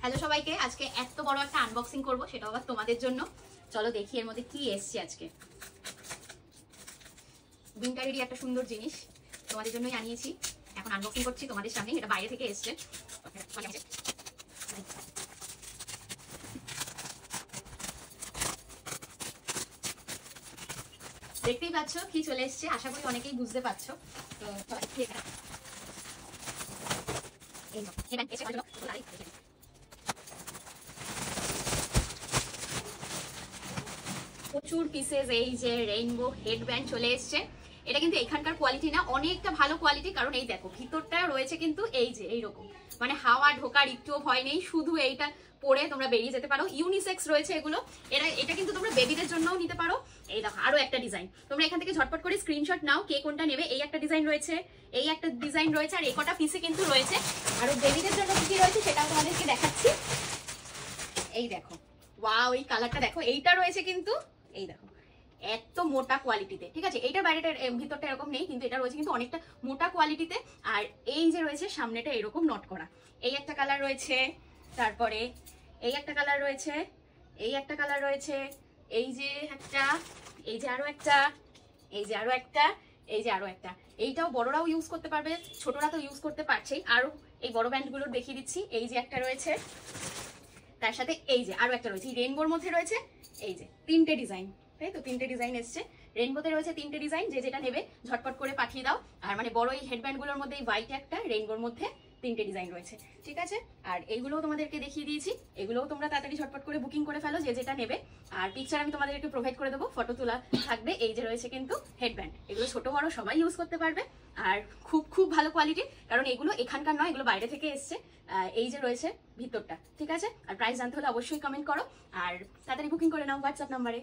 Hello সবাইকে, আজকে এত বড় একটা আনবক্সিং করব, সেটা আবার তোমাদের জন্য। চলো দেখি এর মধ্যে কি এসছে আজকে। উইন্টারেরই একটা সুন্দর জিনিস তোমাদের জন্যই আনিয়েছি, এখন আনবক্সিং করছি তোমাদের সামনে। এটা বাইরে থেকে এসছে, দেখতেই পাচ্ছ কি চলে এসছে। আশা করি অনেকেই বুঝতে পারছো। তো প্রচুর পিসেস এই যে রেইনবো হেডব্যান্ড চলে এসছে। এটা কিন্তু এখানকার কোয়ালিটি না, অনেকটা ভালো কোয়ালিটি। কারণ এই দেখো ভিতরটা রয়েছে কিন্তু এই যে এইরকম, মানে হাওয়া ঢোকার একটুও ভয় নেই। শুধু এইটা পরে তোমরা বেরিয়ে যেতে পারো। ইউনিসেক্স রয়েছে এগুলো। এটা কিন্তু তোমরা বেবিদের জন্যও নিতে পারো। এই দেখো আরো একটা ডিজাইন, তোমরা এখান থেকে ঝটপট করে স্ক্রিনশট নাও কে কোনটা নেবে। এই একটা ডিজাইন রয়েছে, এই একটা ডিজাইন রয়েছে, আর এই কটা পিসে কিন্তু রয়েছে। আরো বেবিদের জন্য কি রয়েছে সেটাও তোমাদেরকে দেখাচ্ছি। এই দেখো, ওয়াও, এই কালারটা দেখো। এইটা রয়েছে কিন্তু এই দেখো এত মোটা কোয়ালিটিতে, ঠিক আছে। এইটার বাইরেটা ভিতরটা এরকম নেই, কিন্তু এটা রয়েছে কিন্তু অনেকটা মোটা কোয়ালিটিতে। আর এই যে রয়েছে সামনেটা এরকম নট করা। এই একটা কালার রয়েছে, তারপরে এই একটা কালার রয়েছে, এই একটা কালার রয়েছে, এই যে একটা, এই যে আরো একটা, এই যে আরো একটা, এই যে আরো একটা। এইটাও বড়রাও ইউজ করতে পারবে, ছোটরা তো ইউজ করতে পারছেই। আরো এই বড় ব্যান্ডগুলো দেখিয়ে দিচ্ছি। এই যে একটা রয়েছে, তার সাথে এই যে আরো একটা রয়েছে। রেইনবোর মধ্যে রয়েছে এই যে তিনটে ডিজাইন, তাই তো তিনটে ডিজাইন এসছে। রেইনবোতে রয়েছে তিনটে ডিজাইন, যে যেটা নেবে ঝটপট করে পাঠিয়ে দাও। আর মানে বড় এই হেডব্যান্ডগুলোর মধ্যে এই হোয়াইট একটা, রেইনবোর মধ্যে তিনটে ডিজাইন রয়েছে, ঠিক আছে। আর এইগুলোও তোমাদেরকে দেখিয়ে দিয়েছি, এগুলোও তোমরা তাড়াতাড়ি ঝটপট করে বুকিং করে ফেলো যে যেটা নেবে। আর পিকচার আমি তোমাদেরকে প্রোভাইড করে দেবো, ফটো তোলা থাকবে। এই যে রয়েছে কিন্তু হেডব্যান্ড, এগুলো ছোট বড় সবাই ইউজ করতে পারবে। আর খুব খুব ভালো কোয়ালিটি, কারণ এগুলো এখানকার নয়, এগুলো বাইরে থেকে এসছে। এই যে রয়েছে ভিতরটা, ঠিক আছে। আর প্রাইস জানতে হলে অবশ্যই কমেন্ট করো, আর তাড়াতাড়ি বুকিং করে নাও হোয়াটসঅ্যাপ নাম্বারে।